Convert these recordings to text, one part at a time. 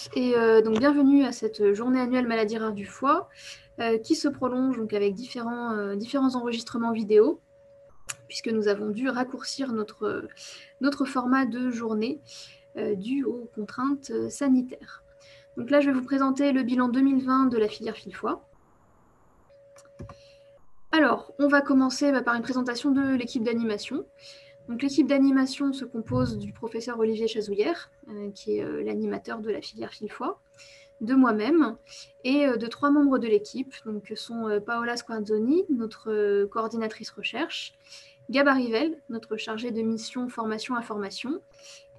tous et donc bienvenue à cette journée annuelle maladie rare du foie qui se prolonge donc avec différents enregistrements vidéo puisque nous avons dû raccourcir notre format de journée dû aux contraintes sanitaires. Donc là, je vais vous présenter le bilan 2020 de la filière fil-foie. Alors, on va commencer par une présentation de l'équipe d'animation. Donc l'équipe d'animation se compose du professeur Olivier Chazouillère, qui est l'animateur de la filière fil-foie, de moi-même et de 3 membres de l'équipe, donc que sont Paola Squarzoni, notre coordinatrice recherche, Gab Arrivel, notre chargée de mission formation-information,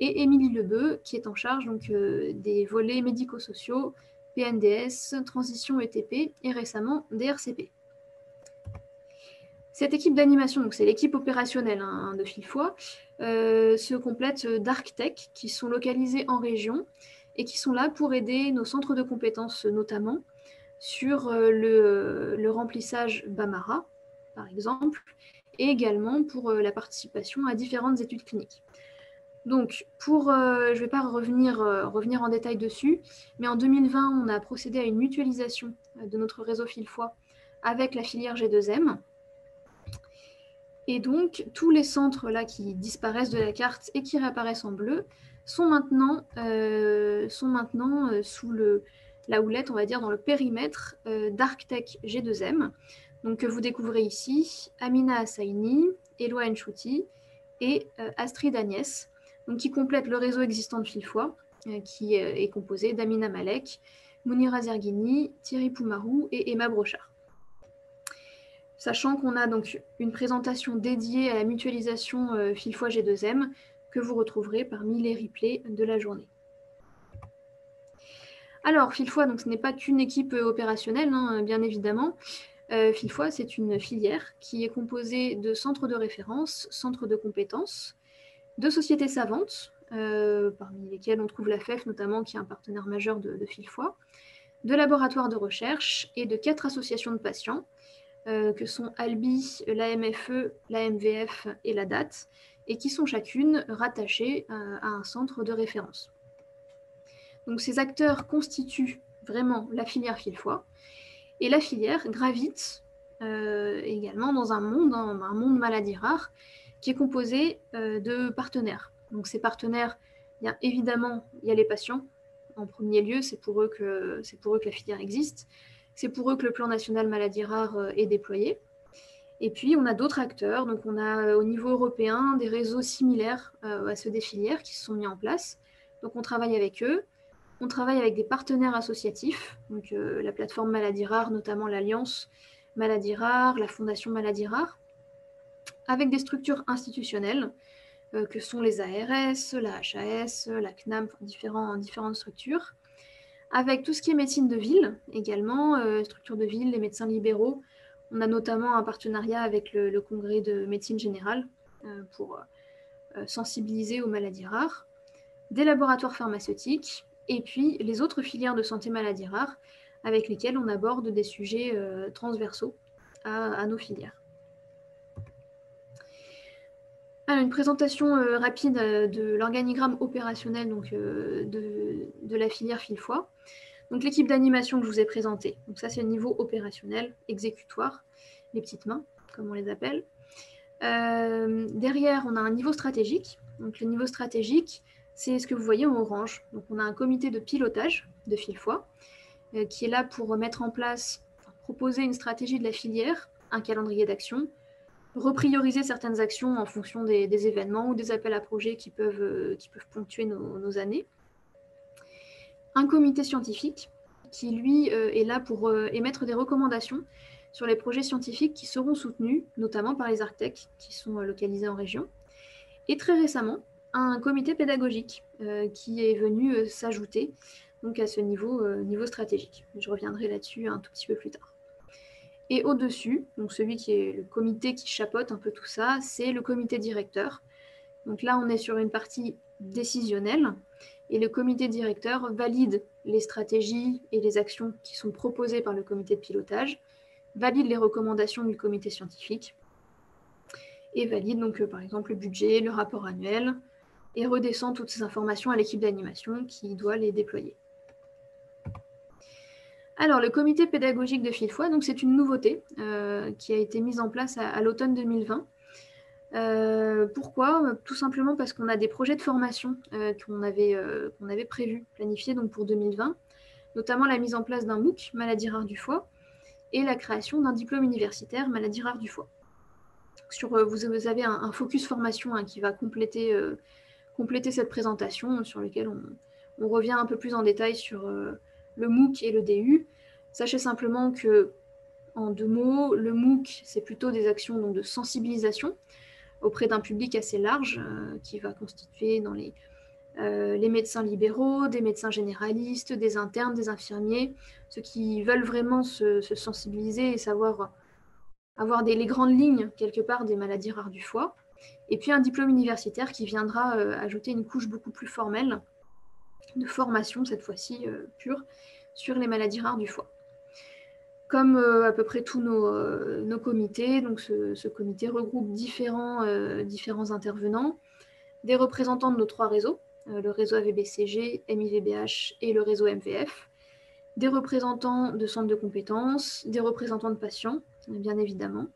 et Émilie Lebeu, qui est en charge donc, des volets médico-sociaux, PNDS, transition ETP et récemment DRCP. Cette équipe d'animation, donc c'est l'équipe opérationnelle de fil-foie, se complète d'ArcTech qui sont localisés en région et qui sont là pour aider nos centres de compétences notamment sur le remplissage BAMARA, par exemple, et également pour la participation à différentes études cliniques. Donc, je ne vais pas revenir en détail dessus, mais en 2020, on a procédé à une mutualisation de notre réseau fil-foie avec la filière G2M. Et donc, tous les centres là qui disparaissent de la carte et qui réapparaissent en bleu sont maintenant sous la houlette, on va dire, dans le périmètre d'ArcTech G2M. Donc, vous découvrez ici Amina Assaini, Eloi Nchouti et Astrid Agnès, donc, qui complètent le réseau existant de fil-foie, qui est composé d'Amina Malek, Mounira Zerghini, Thierry Poumarou et Emma Brochard. Sachant qu'on a donc une présentation dédiée à la mutualisation fil-foie G2M que vous retrouverez parmi les replays de la journée. Alors, fil-foie, donc, ce n'est pas qu'une équipe opérationnelle, bien évidemment. fil-foie, c'est une filière qui est composée de centres de référence, centres de compétences, de sociétés savantes, parmi lesquelles on trouve la FEF notamment, qui est un partenaire majeur de fil-foie, de laboratoires de recherche et de 4 associations de patients, que sont Albi, l'AMFE, l'AMVF et la DAT, et qui sont chacune rattachées à un centre de référence. Donc ces acteurs constituent vraiment la filière fil-foie, et la filière gravite également dans un monde maladie rare, qui est composé de partenaires. Donc ces partenaires, évidemment, il y a les patients. En premier lieu, c'est pour eux que la filière existe. C'est pour eux que le plan national maladie rare est déployé. Et puis, on a d'autres acteurs. Donc, on a au niveau européen des réseaux similaires à ceux des filières qui se sont mis en place. Donc, on travaille avec eux. On travaille avec des partenaires associatifs, donc la plateforme Maladie Rare, notamment l'Alliance Maladie Rare, la Fondation Maladie Rare, avec des structures institutionnelles que sont les ARS, la HAS, la CNAM, différentes structures, avec tout ce qui est médecine de ville également, structures de ville, les médecins libéraux. On a notamment un partenariat avec le congrès de médecine générale pour sensibiliser aux maladies rares, des laboratoires pharmaceutiques, et puis les autres filières de santé maladies rares avec lesquelles on aborde des sujets transversaux à nos filières. Alors, une présentation rapide de l'organigramme opérationnel donc, de la filière fil-foie. Donc l'équipe d'animation que je vous ai présentée, donc ça c'est le niveau opérationnel, exécutoire, les petites mains, comme on les appelle. Derrière, on a un niveau stratégique. Donc le niveau stratégique, c'est ce que vous voyez en orange. Donc on a un comité de pilotage de fil-foie qui est là pour mettre en place, proposer une stratégie de la filière, un calendrier d'action, reprioriser certaines actions en fonction des événements ou des appels à projets qui peuvent ponctuer nos années. Un comité scientifique qui, lui, est là pour émettre des recommandations sur les projets scientifiques qui seront soutenus, notamment par les ArcTech qui sont localisés en région. Et très récemment, un comité pédagogique qui est venu s'ajouter donc à ce niveau stratégique. Je reviendrai là-dessus un tout petit peu plus tard. Et au-dessus, donc celui qui est le comité qui chapeaute un peu tout ça, c'est le comité directeur. Donc là, on est sur une partie décisionnelle et le comité directeur valide les stratégies et les actions qui sont proposées par le comité de pilotage, valide les recommandations du comité scientifique et valide donc par exemple le budget, le rapport annuel et redescend toutes ces informations à l'équipe d'animation qui doit les déployer. Alors, le comité pédagogique de Villefoy, donc c'est une nouveauté qui a été mise en place à l'automne 2020. Pourquoi? Tout simplement parce qu'on a des projets de formation qu'on avait prévus, planifiés donc pour 2020, notamment la mise en place d'un MOOC, maladie rare du foie, et la création d'un diplôme universitaire, maladie rare du foie. Vous avez un focus formation qui va compléter cette présentation, sur lequel on revient un peu plus en détail sur le MOOC et le DU. Sachez simplement que, en 2 mots, le MOOC, c'est plutôt des actions donc, de sensibilisation auprès d'un public assez large qui va constituer dans les médecins libéraux, des médecins généralistes, des internes, des infirmiers, ceux qui veulent vraiment se sensibiliser et savoir avoir les grandes lignes, quelque part, des maladies rares du foie. Et puis un diplôme universitaire qui viendra ajouter une couche beaucoup plus formelle de formation, cette fois-ci pure, sur les maladies rares du foie. Comme à peu près tous nos comités, donc ce comité regroupe différents intervenants, des représentants de nos 3 réseaux, le réseau AVBCG, MIVBH et le réseau MVF, des représentants de centres de compétences, des représentants de patients, bien évidemment,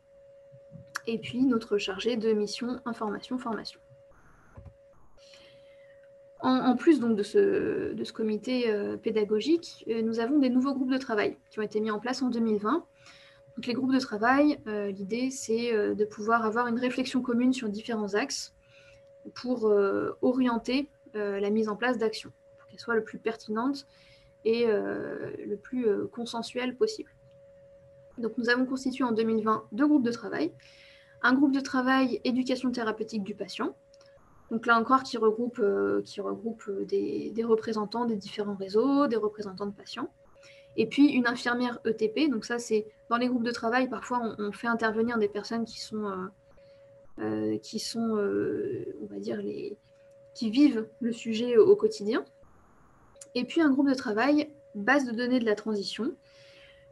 et puis notre chargé de mission information-formation. En plus donc de ce comité pédagogique, nous avons des nouveaux groupes de travail qui ont été mis en place en 2020. Donc les groupes de travail, l'idée c'est de pouvoir avoir une réflexion commune sur différents axes pour orienter la mise en place d'actions, pour qu'elle soit le plus pertinente et le plus consensuelle possible. Donc nous avons constitué en 2020 2 groupes de travail. Un groupe de travail éducation thérapeutique du patient, donc là encore qui regroupe des représentants des différents réseaux, des représentants de patients. Et puis une infirmière ETP, donc ça c'est dans les groupes de travail, parfois on fait intervenir des personnes qui sont on va dire, qui vivent le sujet au quotidien. Et puis un groupe de travail, base de données de la transition,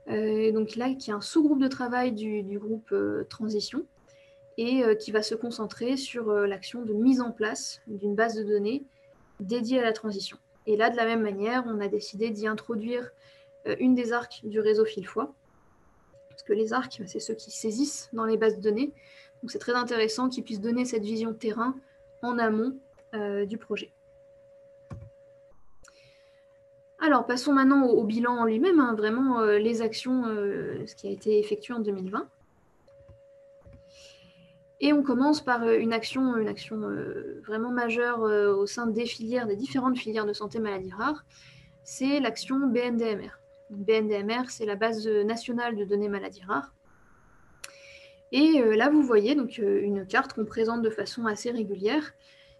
donc là qui est un sous-groupe de travail du groupe transition, et qui va se concentrer sur l'action de mise en place d'une base de données dédiée à la transition. Et là, de la même manière, on a décidé d'y introduire une des arcs du réseau Villefoy, parce que les arcs, c'est ceux qui saisissent dans les bases de données, donc c'est très intéressant qu'ils puissent donner cette vision terrain en amont du projet. Alors, passons maintenant au bilan en lui-même, vraiment les actions, ce qui a été effectué en 2020. Et on commence par une action vraiment majeure au sein des différentes filières de santé maladies rares, c'est l'action BNDMR. BNDMR, c'est la base nationale de données maladies rares. Et là, vous voyez donc une carte qu'on présente de façon assez régulière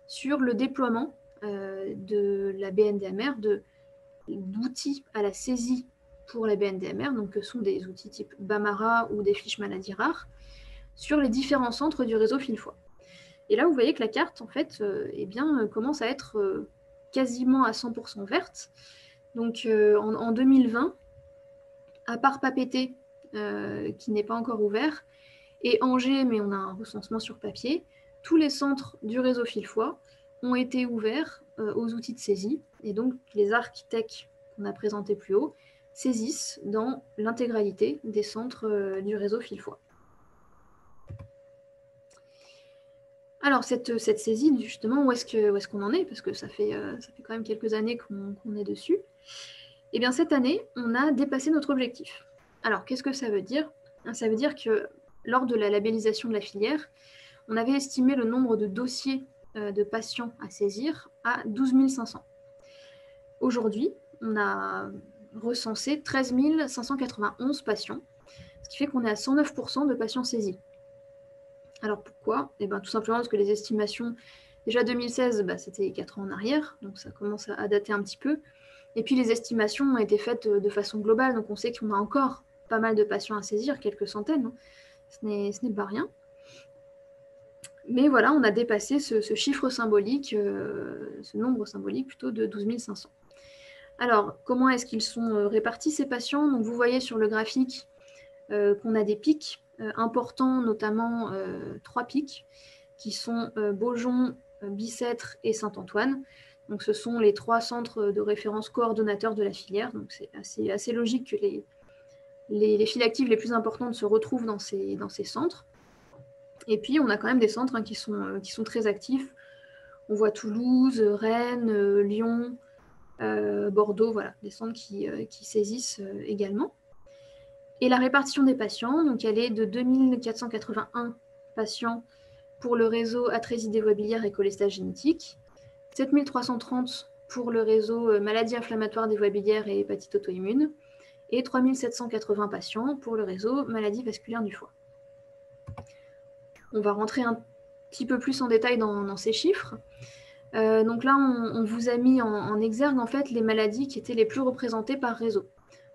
sur le déploiement de la BNDMR, d'outils à la saisie pour la BNDMR, donc que sont des outils type Bamara ou des fiches maladies rares, sur les différents centres du réseau Villefoy. Et là, vous voyez que la carte, en fait, commence à être quasiment à 100% verte. Donc, en 2020, à part Papeete, qui n'est pas encore ouvert, et Angers, mais on a un recensement sur papier, tous les centres du réseau Villefoy ont été ouverts aux outils de saisie. Et donc, les arcs tech qu'on a présentés plus haut saisissent dans l'intégralité des centres du réseau Villefoy. Alors, cette saisie, justement, où est-ce qu'on en est? Parce que ça fait quand même quelques années qu'on est dessus. Eh bien, cette année, on a dépassé notre objectif. Alors, qu'est-ce que ça veut dire? Ça veut dire que lors de la labellisation de la filière, on avait estimé le nombre de dossiers de patients à saisir à 12 500. Aujourd'hui, on a recensé 13 591 patients, ce qui fait qu'on est à 109% de patients saisis. Alors pourquoi? Eh bien, tout simplement parce que les estimations, déjà 2016, c'était 4 ans en arrière, donc ça commence à dater un petit peu. Et puis les estimations ont été faites de façon globale, donc on sait qu'on a encore pas mal de patients à saisir, quelques centaines, ce n'est pas rien. Mais voilà, on a dépassé ce chiffre symbolique, ce nombre symbolique plutôt de 12 500. Alors, comment est-ce qu'ils sont répartis ces patients? Donc vous voyez sur le graphique qu'on a des pics importants, notamment 3 pics, qui sont Beaujon, Bicêtre et Saint-Antoine. Donc, ce sont les 3 centres de référence coordonnateurs de la filière. Donc, c'est assez logique que les filières actives les plus importantes se retrouvent dans ces centres. Et puis, on a quand même des centres qui sont très actifs. On voit Toulouse, Rennes, Lyon, Bordeaux, voilà, des centres qui saisissent également. Et la répartition des patients, donc elle est de 2481 patients pour le réseau atrésie des voies biliaires et cholestase génétique, 7330 pour le réseau maladies inflammatoires des voies biliaires et hépatite auto-immune, et 3780 patients pour le réseau maladies vasculaires du foie. On va rentrer un petit peu plus en détail dans ces chiffres. Donc là, on vous a mis en exergue en fait les maladies qui étaient les plus représentées par réseau,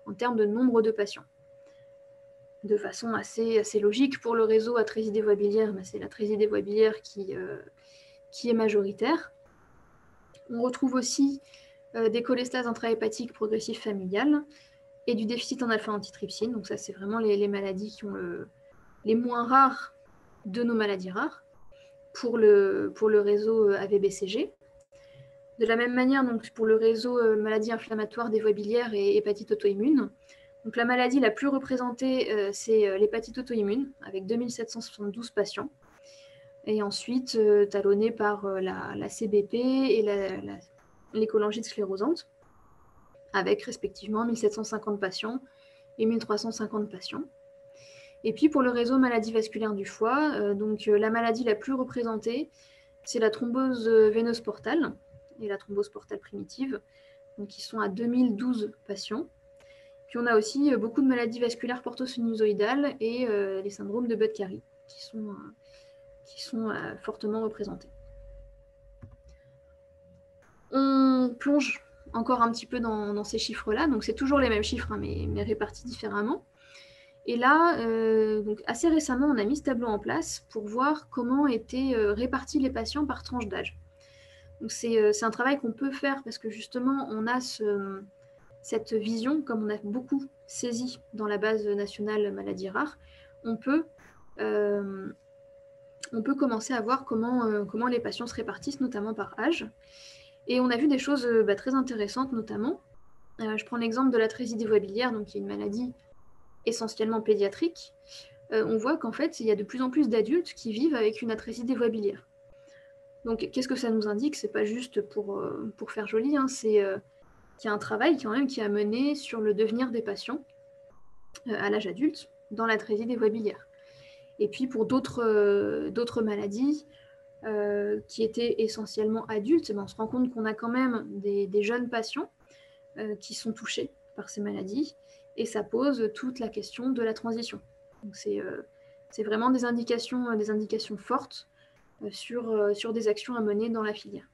en termes de nombre de patients. De façon assez logique, pour le réseau atrésie des voies biliaires, c'est l'atrésie des voies biliaires qui est majoritaire. On retrouve aussi des cholestases intrahépatiques progressives familiales et du déficit en alpha-antitrypsine. Donc ça, c'est vraiment les maladies qui ont les moins rares de nos maladies rares pour le réseau AVBCG. De la même manière, donc, pour le réseau maladies inflammatoires des voies biliaires et hépatite auto-immune. Donc la maladie la plus représentée, c'est l'hépatite auto-immune, avec 2772 patients. Et ensuite, talonnée par la CBP et les cholangites sclérosantes, avec respectivement 1750 patients et 1350 patients. Et puis pour le réseau maladies vasculaires du foie, la maladie la plus représentée, c'est la thrombose veineuse portale et la thrombose portale primitive, donc qui sont à 2012 patients. Puis on a aussi beaucoup de maladies vasculaires porto-sinusoïdales et les syndromes de Budd-Chiari qui sont fortement représentés. On plonge encore un petit peu dans ces chiffres-là, donc c'est toujours les mêmes chiffres, hein, mais répartis différemment. Et là, donc assez récemment, on a mis ce tableau en place pour voir comment étaient répartis les patients par tranche d'âge. Donc c'est un travail qu'on peut faire parce que justement, on a cette vision, comme on a beaucoup saisi dans la base nationale maladies rares, on peut commencer à voir comment les patients se répartissent, notamment par âge. Et on a vu des choses très intéressantes, notamment. Je prends l'exemple de l'atrésie des voies biliaires, donc qui est une maladie essentiellement pédiatrique. On voit qu'en fait, il y a de plus en plus d'adultes qui vivent avec une atrésie des voies biliaires. Donc, qu'est-ce que ça nous indique? C'est pas juste pour faire joli, hein, c'est qu'il y a un travail quand même qui a mené sur le devenir des patients à l'âge adulte dans l'atrésie des voies biliaires. Et puis pour d'autres maladies qui étaient essentiellement adultes, on se rend compte qu'on a quand même des jeunes patients qui sont touchés par ces maladies, et ça pose toute la question de la transition. Donc c'est vraiment des indications fortes sur des actions à mener dans la filière.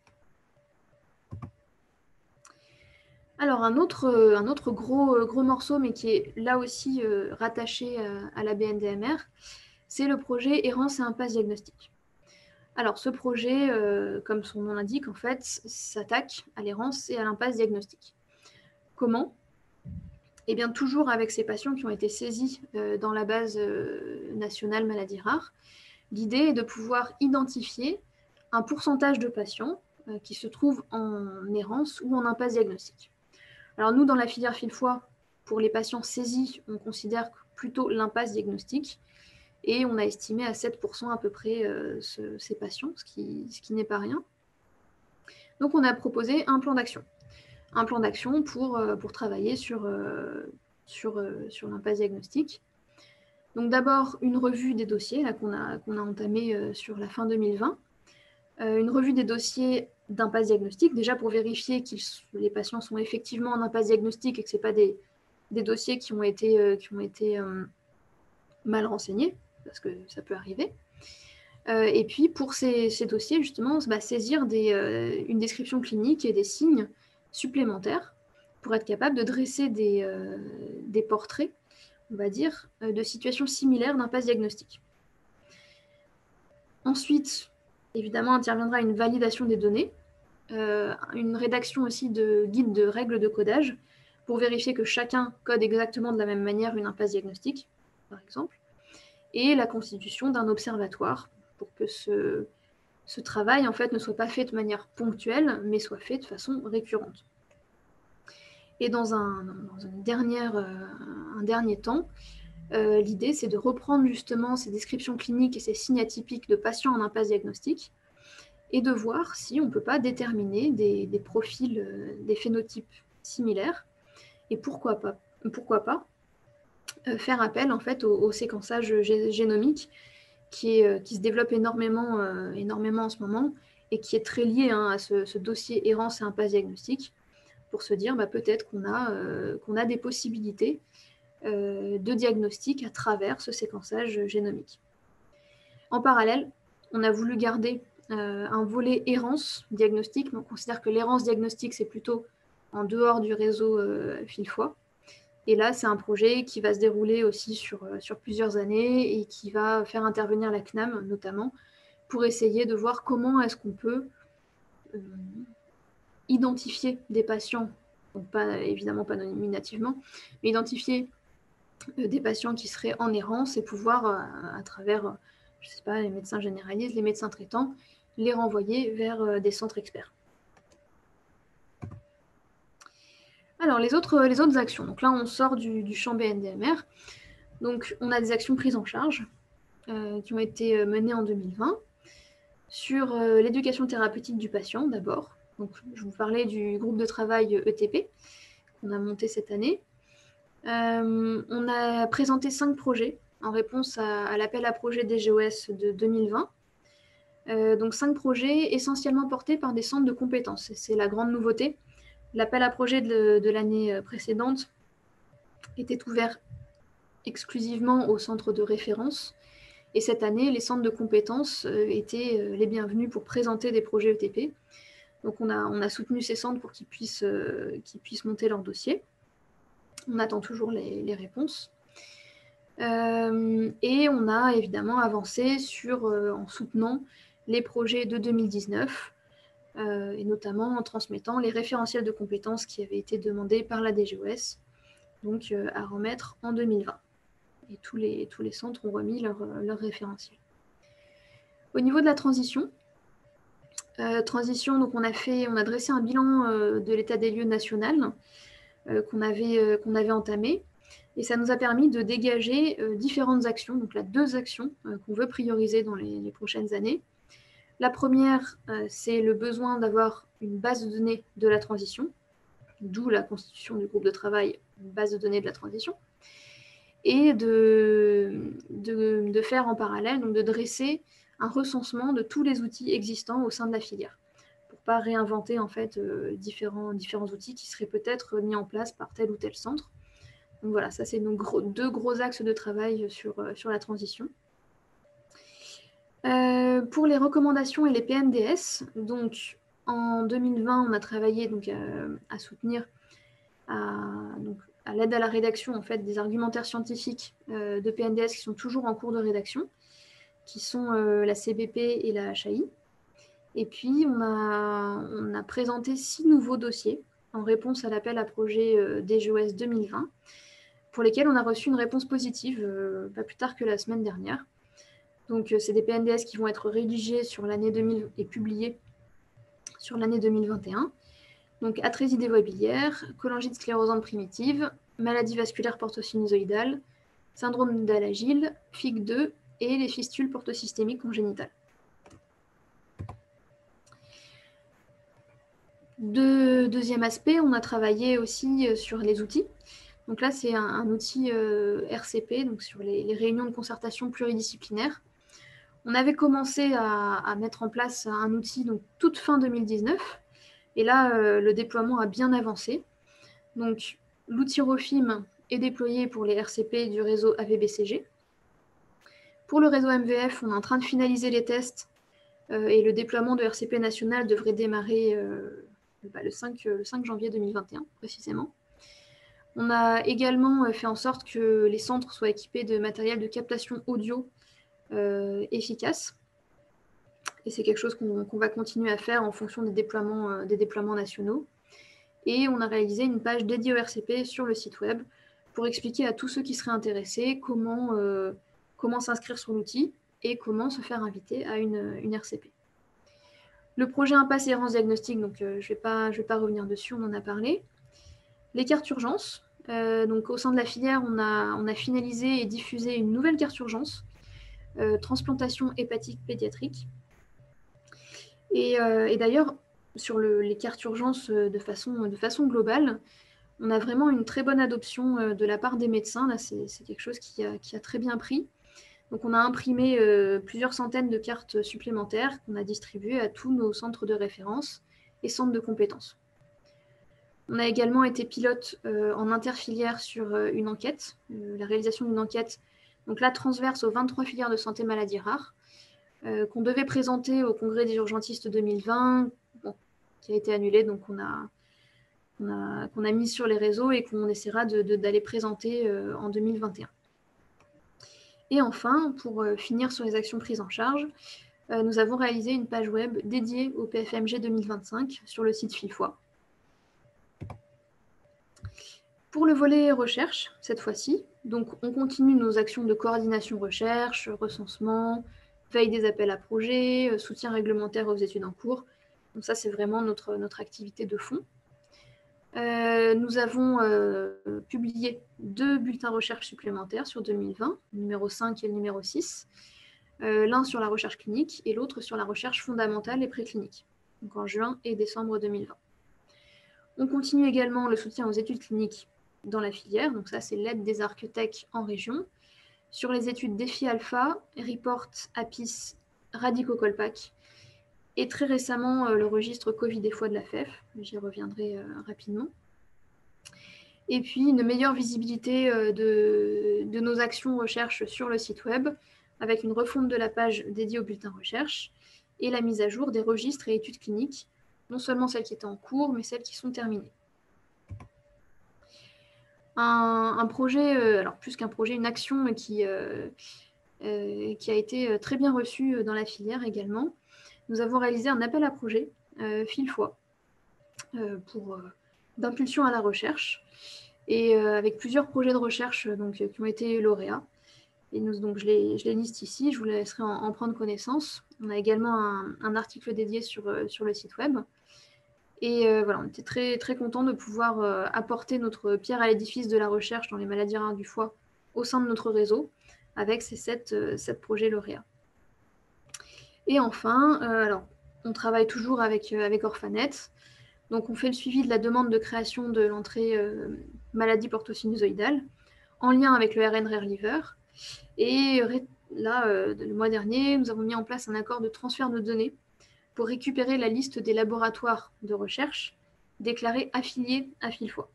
Alors un autre gros morceau, mais qui est là aussi rattaché à la BNDMR, c'est le projet Errance et impasse diagnostique. Alors ce projet, comme son nom l'indique, en fait, s'attaque à l'errance et à l'impasse diagnostique. Comment? Eh bien, toujours avec ces patients qui ont été saisis dans la base nationale maladies rares. L'idée est de pouvoir identifier un pourcentage de patients qui se trouvent en errance ou en impasse diagnostique. Alors nous, dans la filière fil-foie, pour les patients saisis, on considère plutôt l'impasse diagnostique, et on a estimé à 7% à peu près ces patients, ce qui n'est pas rien. Donc on a proposé un plan d'action. Un plan d'action pour travailler sur l'impasse diagnostique. Donc d'abord, une revue des dossiers qu'on a entamé sur la fin 2020. Une revue des dossiers d'impasse diagnostique, déjà pour vérifier que les patients sont effectivement en impasse diagnostique et que ce n'est pas des dossiers qui ont été mal renseignés, parce que ça peut arriver. Et puis pour ces dossiers, justement, saisir une description clinique et des signes supplémentaires pour être capable de dresser des portraits, on va dire, de situations similaires d'impasse diagnostique. Ensuite, évidemment, interviendra une validation des données, une rédaction aussi de guides de règles de codage pour vérifier que chacun code exactement de la même manière une impasse diagnostique, par exemple, et la constitution d'un observatoire pour que ce travail en fait ne soit pas fait de manière ponctuelle, mais soit fait de façon récurrente. Et dans un dernier temps, l'idée c'est de reprendre justement ces descriptions cliniques et ces signes atypiques de patients en impasse diagnostique et de voir si on ne peut pas déterminer des profils, des phénotypes similaires et pourquoi pas faire appel en fait au séquençage génomique qui se développe énormément en ce moment et qui est très lié à ce dossier errance et impasse diagnostique pour se dire peut-être qu'on a des possibilités de diagnostic à travers ce séquençage génomique. En parallèle, on a voulu garder un volet errance diagnostique, mais on considère que l'errance diagnostique, c'est plutôt en dehors du réseau Fil-Foi. Et là, c'est un projet qui va se dérouler aussi sur plusieurs années et qui va faire intervenir la CNAM notamment pour essayer de voir comment est-ce qu'on peut identifier des patients, donc évidemment pas nominativement, mais identifier des patients qui seraient en errance et pouvoir, à travers, je sais pas, les médecins généralistes, les médecins traitants, les renvoyer vers des centres experts. Alors, les autres actions. Donc là, on sort du champ BNDMR. Donc, on a des actions prises en charge qui ont été menées en 2020 sur l'éducation thérapeutique du patient, d'abord. Donc, je vous parlais du groupe de travail ETP qu'on a monté cette année. On a présenté 5 projets en réponse à l'appel à projet DGOS de 2020. Donc 5 projets essentiellement portés par des centres de compétences. C'est la grande nouveauté. L'appel à projet de l'année précédente était ouvert exclusivement aux centres de référence. Et cette année, les centres de compétences étaient les bienvenus pour présenter des projets ETP. Donc on a soutenu ces centres pour qu'ils puissent monter leur dossier. On attend toujours les réponses. Et on a évidemment avancé en soutenant les projets de 2019, et notamment en transmettant les référentiels de compétences qui avaient été demandés par la DGOS, donc à remettre en 2020. Et tous les centres ont remis leur référentiel. Au niveau de la transition, donc on a dressé un bilan de l'état des lieux national qu'on avait entamé. Et ça nous a permis de dégager différentes actions. Donc là, 2 actions qu'on veut prioriser dans les prochaines années. La première, c'est le besoin d'avoir une base de données de la transition, d'où la constitution du groupe de travail, une base de données de la transition, et de faire en parallèle, donc de dresser un recensement de tous les outils existants au sein de la filière, pour ne pas réinventer en fait différents outils qui seraient peut-être mis en place par tel ou tel centre. Donc voilà, ça c'est nos 2 gros axes de travail sur la transition. Pour les recommandations et les PNDS, donc en 2020, on a travaillé donc, à soutenir à l'aide à la rédaction en fait, des argumentaires scientifiques de PNDS qui sont toujours en cours de rédaction, qui sont la CBP et la HAI. Et puis, on a présenté 6 nouveaux dossiers en réponse à l'appel à projet DGOS 2020, pour lesquels on a reçu une réponse positive pas plus tard que la semaine dernière. Donc, c'est des PNDS qui vont être rédigés sur l'année 2000 et publiés sur l'année 2021. Donc, atrésie des voies biliaires, cholangite sclérosante primitive, maladie vasculaire portosinusoïdale, syndrome d'Alagille, FIG2 et les fistules portosystémiques congénitales. Deuxième aspect, on a travaillé aussi sur les outils. Donc là, c'est un outil RCP, donc sur les réunions de concertation pluridisciplinaires. On avait commencé à mettre en place un outil donc, toute fin 2019. Et là, le déploiement a bien avancé. Donc, l'outil ROFIM est déployé pour les RCP du réseau AVBCG. Pour le réseau MVF, on est en train de finaliser les tests et le déploiement de RCP national devrait démarrer le 5 janvier 2021, précisément. On a également fait en sorte que les centres soient équipés de matériel de captation audio efficace. Et c'est quelque chose qu'on va continuer à faire en fonction des déploiements nationaux. Et on a réalisé une page dédiée au RCP sur le site web pour expliquer à tous ceux qui seraient intéressés comment s'inscrire sur l'outil et comment se faire inviter à une RCP. Le projet Impasse Errance Diagnostic, donc je vais pas revenir dessus, on en a parlé. Les cartes urgences. Donc au sein de la filière, on a finalisé et diffusé une nouvelle carte urgence, transplantation hépatique pédiatrique. Et d'ailleurs, sur les cartes urgences de façon globale, on a vraiment une très bonne adoption de la part des médecins. Là, c'est quelque chose qui a très bien pris. Donc on a imprimé plusieurs centaines de cartes supplémentaires qu'on a distribuées à tous nos centres de référence et centres de compétences. On a également été pilote en interfilière sur une enquête, la réalisation d'une enquête, donc là transverse aux 23 filières de santé maladies rares, qu'on devait présenter au Congrès des urgentistes 2020, bon, qui a été annulé, donc qu'on a mis sur les réseaux et qu'on essaiera d'aller présenter en 2021. Et enfin, pour finir sur les actions prises en charge, nous avons réalisé une page web dédiée au PFMG 2025 sur le site Filfoy. Pour le volet recherche, cette fois-ci, donc on continue nos actions de coordination recherche, recensement, veille des appels à projets, soutien réglementaire aux études en cours. Donc ça, c'est vraiment notre activité de fond. Nous avons publié 2 bulletins recherche supplémentaires sur 2020, le numéro 5 et le numéro 6. L'un sur la recherche clinique et l'autre sur la recherche fondamentale et préclinique, donc en juin et décembre 2020. On continue également le soutien aux études cliniques dans la filière, donc ça c'est l'aide des architectes en région, sur les études DEFI Alpha, Report, APIS, Radico-Colpac, et très récemment le registre Covid des foies de la FEF, j'y reviendrai rapidement. Et puis une meilleure visibilité de nos actions recherche sur le site web, avec une refonte de la page dédiée au bulletin recherche et la mise à jour des registres et études cliniques, non seulement celles qui étaient en cours, mais celles qui sont terminées. Un projet, alors plus qu'un projet, une action qui a été très bien reçue dans la filière également. Nous avons réalisé un appel à projet Filfoy d'impulsion à la recherche et avec plusieurs projets de recherche qui ont été lauréats. Et donc je les liste ici, je vous laisserai en prendre connaissance. On a également un article dédié sur le site web. Et voilà, on était très, très contents de pouvoir apporter notre pierre à l'édifice de la recherche dans les maladies rares du foie au sein de notre réseau avec ces 7 projets lauréats. Et enfin, alors, on travaille toujours avec Orphanet. Donc on fait le suivi de la demande de création de l'entrée maladie portosinusoïdale en lien avec le RN Rare Liver. Et là, le mois dernier, nous avons mis en place un accord de transfert de données pour récupérer la liste des laboratoires de recherche déclarés affiliés à Filfoy.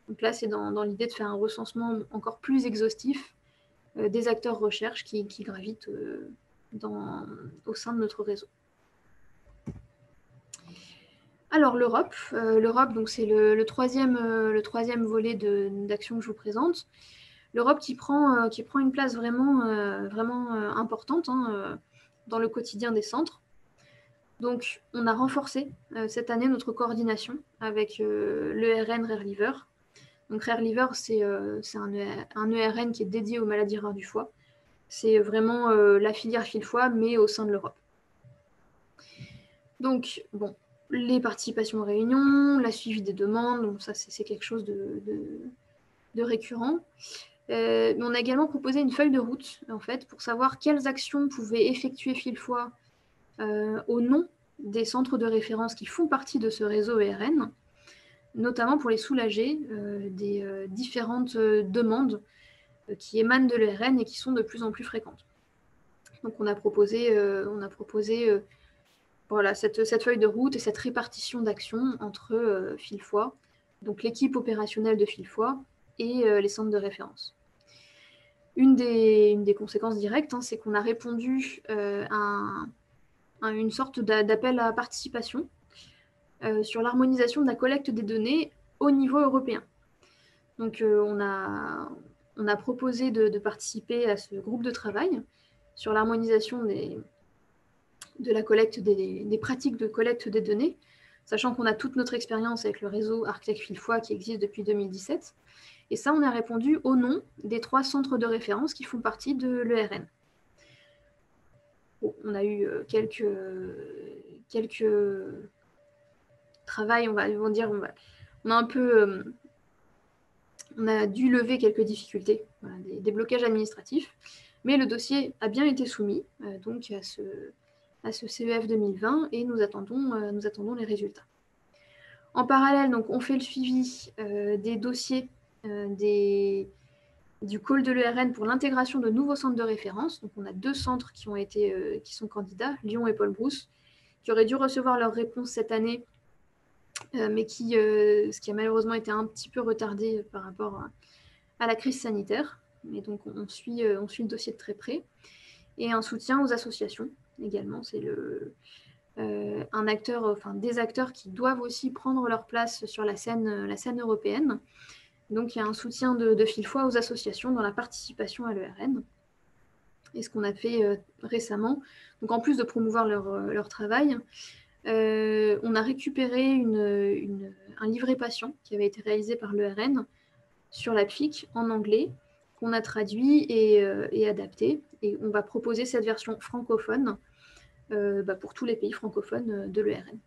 Donc là, c'est dans l'idée de faire un recensement encore plus exhaustif des acteurs recherche qui gravitent au sein de notre réseau. Alors l'Europe, donc c'est le troisième volet d'action que je vous présente. L'Europe qui prend une place vraiment importante dans le quotidien des centres. Donc, on a renforcé cette année notre coordination avec le RN Rare Liver. Donc, Rare Liver, c'est un ERN qui est dédié aux maladies rares du foie. C'est vraiment la filière Filfoy, mais au sein de l'Europe. Donc, bon, les participations aux réunions, la suivi des demandes, donc ça, c'est quelque chose de récurrent. Mais on a également proposé une feuille de route, en fait, pour savoir quelles actions pouvait effectuer Filfoy au nom des centres de référence qui font partie de ce réseau ERN, notamment pour les soulager des différentes demandes qui émanent de l'ERN et qui sont de plus en plus fréquentes. Donc on a proposé voilà, cette feuille de route et cette répartition d'actions entre Filfoy, donc l'équipe opérationnelle de Filfoy et les centres de référence. Une des conséquences directes, c'est qu'on a répondu à une sorte d'appel à participation sur l'harmonisation de la collecte des données au niveau européen. Donc on a proposé de participer à ce groupe de travail sur l'harmonisation de la collecte des pratiques de collecte des données, sachant qu'on a toute notre expérience avec le réseau ARCTEC Filfoy qui existe depuis 2017. Et ça, on a répondu au nom des 3 centres de référence qui font partie de l'ERN. Bon, on a eu quelques quelques travail, on va dire, on a un peu, on a dû lever quelques difficultés, voilà, des blocages administratifs, mais le dossier a bien été soumis donc à ce CEF 2020 et nous attendons les résultats. En parallèle, donc, on fait le suivi des dossiers du call de l'ERN pour l'intégration de nouveaux centres de référence. Donc, on a 2 centres qui sont candidats, Lyon et Paul Brousse, qui auraient dû recevoir leur réponse cette année, mais ce qui a malheureusement été un petit peu retardé par rapport à la crise sanitaire. Mais donc, on suit le dossier de très près. Et un soutien aux associations également. C'est des acteurs qui doivent aussi prendre leur place sur la scène européenne. Donc, il y a un soutien de Fil-Foie aux associations dans la participation à l'ERN. Et ce qu'on a fait récemment, donc en plus de promouvoir leur travail, on a récupéré un livret patient qui avait été réalisé par l'ERN sur la PFIC en anglais, qu'on a traduit et adapté. Et on va proposer cette version francophone pour tous les pays francophones de l'ERN.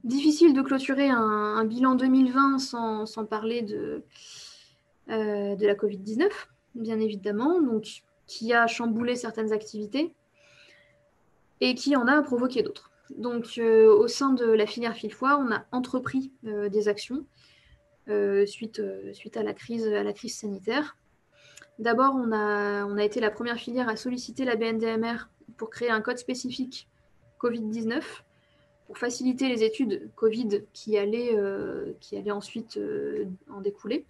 Difficile de clôturer un bilan 2020 sans parler de la Covid-19, bien évidemment, donc, qui a chamboulé certaines activités et qui en a provoqué d'autres. Donc, au sein de la filière Fil-Foie, on a entrepris des actions suite à la crise sanitaire. D'abord, on a été la première filière à solliciter la BNDMR pour créer un code spécifique Covid-19 pour faciliter les études Covid qui allaient ensuite en découler.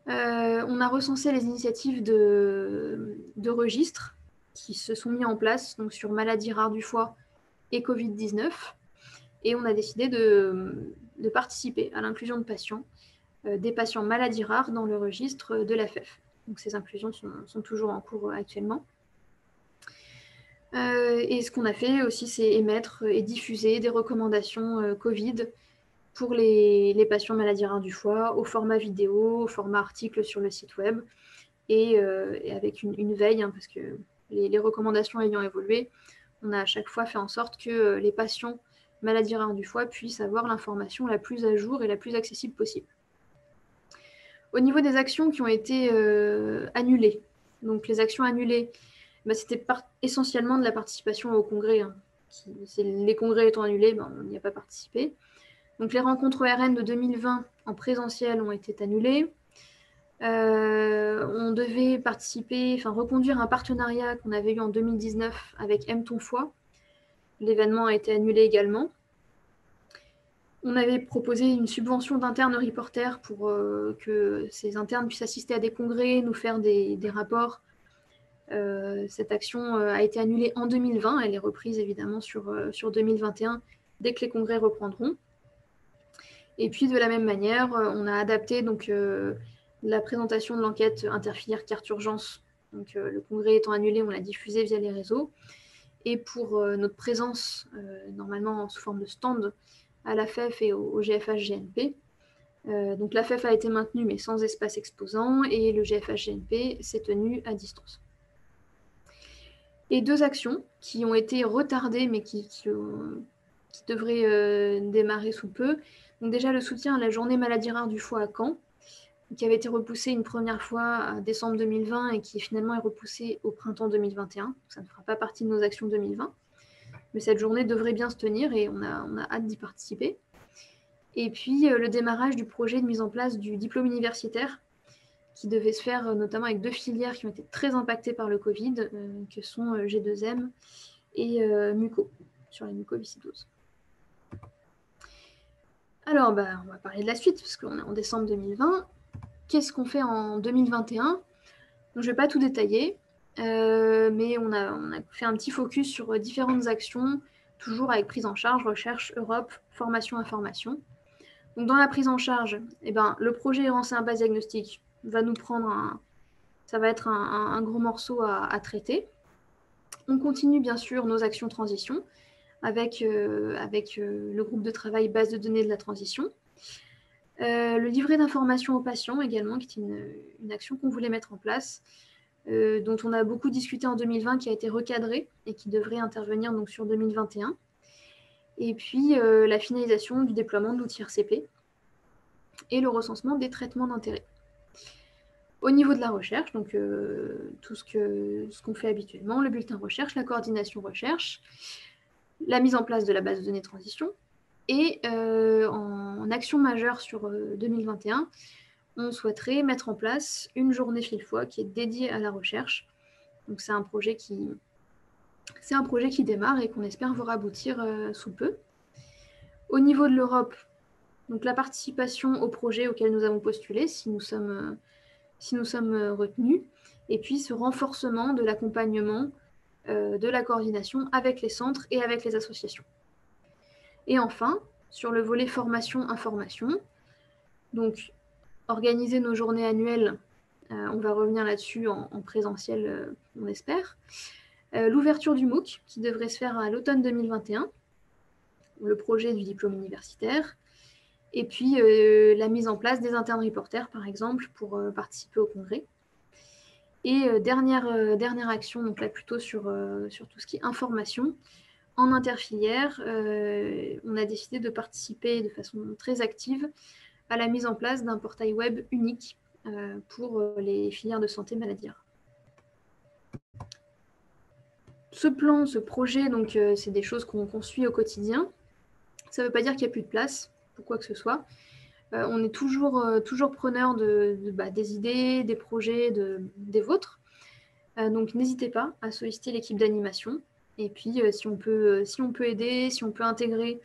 On a recensé les initiatives de registres qui se sont mis en place donc sur maladies rares du foie et Covid-19. Et on a décidé de participer à l'inclusion de patients, des patients maladies rares dans le registre de la FEF. Donc ces inclusions sont toujours en cours actuellement. Et ce qu'on a fait aussi, c'est émettre et diffuser des recommandations Covid pour les patients maladies rares du foie, au format vidéo, au format article sur le site web, et avec une veille, parce que les recommandations ayant évolué, on a à chaque fois fait en sorte que les patients maladies rares du foie puissent avoir l'information la plus à jour et la plus accessible possible. Au niveau des actions qui ont été annulées, donc les actions annulées, c'était essentiellement de la participation au congrès. Les congrès étant annulés, on n'y a pas participé. Donc les rencontres ORN de 2020 en présentiel ont été annulées. On devait reconduire un partenariat qu'on avait eu en 2019 avec Aime ton foie. L'événement a été annulé également. On avait proposé une subvention d'internes reporters pour que ces internes puissent assister à des congrès, nous faire des rapports. Cette action a été annulée en 2020. Elle est reprise évidemment sur 2021 dès que les congrès reprendront. Et puis de la même manière, on a adapté donc, la présentation de l'enquête interfilière carte urgence. Donc, le congrès étant annulé, on l'a diffusé via les réseaux. Et pour notre présence, normalement sous forme de stand, à la FEF et au GFH-GNP. Donc la FEF a été maintenue mais sans espace exposant et le GFH-GNP s'est tenu à distance. Et 2 actions qui ont été retardées mais qui devraient démarrer sous peu. Donc déjà le soutien à la journée maladie rare du foie à Caen, qui avait été repoussée une première fois à décembre 2020 et qui finalement est repoussée au printemps 2021. Ça ne fera pas partie de nos actions 2020. Mais cette journée devrait bien se tenir et on a hâte d'y participer. Et puis le démarrage du projet de mise en place du diplôme universitaire qui devait se faire notamment avec 2 filières qui ont été très impactées par le Covid, que sont G2M et muco, sur la mucoviscidose. Alors, on va parler de la suite, parce qu'on est en décembre 2020. Qu'est-ce qu'on fait en 2021 ? Donc, je ne vais pas tout détailler, mais on a fait un petit focus sur différentes actions, toujours avec prise en charge, recherche, Europe, formation, information. Donc, dans la prise en charge, le projet Erancin base diagnostic va nous prendre ça va être un gros morceau à traiter. On continue bien sûr nos actions transition avec le groupe de travail base de données de la transition. Le livret d'information aux patients également, qui est une action qu'on voulait mettre en place dont on a beaucoup discuté en 2020, qui a été recadré et qui devrait intervenir donc sur 2021. Et puis la finalisation du déploiement de l'outil RCP et le recensement des traitements d'intérêt. Au niveau de la recherche, donc tout ce qu'on fait habituellement, le bulletin recherche, la coordination recherche, la mise en place de la base de données transition, et en action majeure sur 2021, on souhaiterait mettre en place une journée fil-fois qui est dédiée à la recherche. Donc c'est un projet qui démarre et qu'on espère voir aboutir sous peu. Au niveau de l'Europe, donc la participation au projet auquel nous avons postulé, si nous sommes retenus, et puis ce renforcement de l'accompagnement, de la coordination avec les centres et avec les associations. Et enfin, sur le volet formation-information, donc organiser nos journées annuelles, on va revenir là-dessus en présentiel, on espère. L'ouverture du MOOC, qui devrait se faire à l'automne 2021, le projet du diplôme universitaire, et puis la mise en place des internes reporters, par exemple, pour participer au congrès. Et dernière action, donc là plutôt sur tout ce qui est information, en interfilière, on a décidé de participer de façon très active à la mise en place d'un portail web unique pour les filières de santé maladie rare. Ce projet, donc c'est des choses qu'on suit au quotidien. Ça ne veut pas dire qu'il n'y a plus de place pour quoi que ce soit. On est toujours preneur des idées, des projets, des vôtres. Donc n'hésitez pas à solliciter l'équipe d'animation. Et puis si on peut aider, si on peut intégrer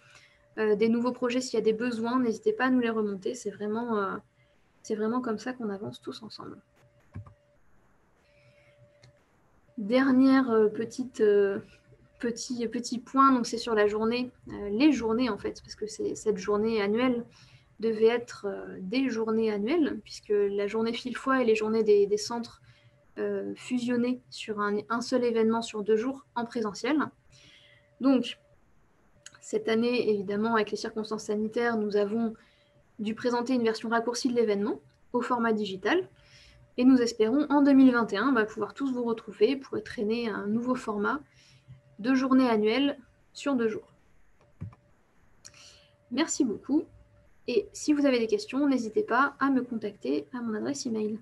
des nouveaux projets, s'il y a des besoins, n'hésitez pas à nous les remonter. C'est vraiment comme ça qu'on avance tous ensemble. Dernière petit point, donc c'est sur la journée, les journées en fait, parce que cette journée annuelle devait être des journées annuelles, puisque la journée fil-fois et les journées des centres fusionnées sur un seul événement sur 2 jours en présentiel. Donc, cette année, évidemment, avec les circonstances sanitaires, nous avons dû présenter une version raccourcie de l'événement au format digital. Et nous espérons en 2021 pouvoir tous vous retrouver pour traîner un nouveau format de journée annuelle sur 2 jours. Merci beaucoup. Et si vous avez des questions, n'hésitez pas à me contacter à mon adresse email.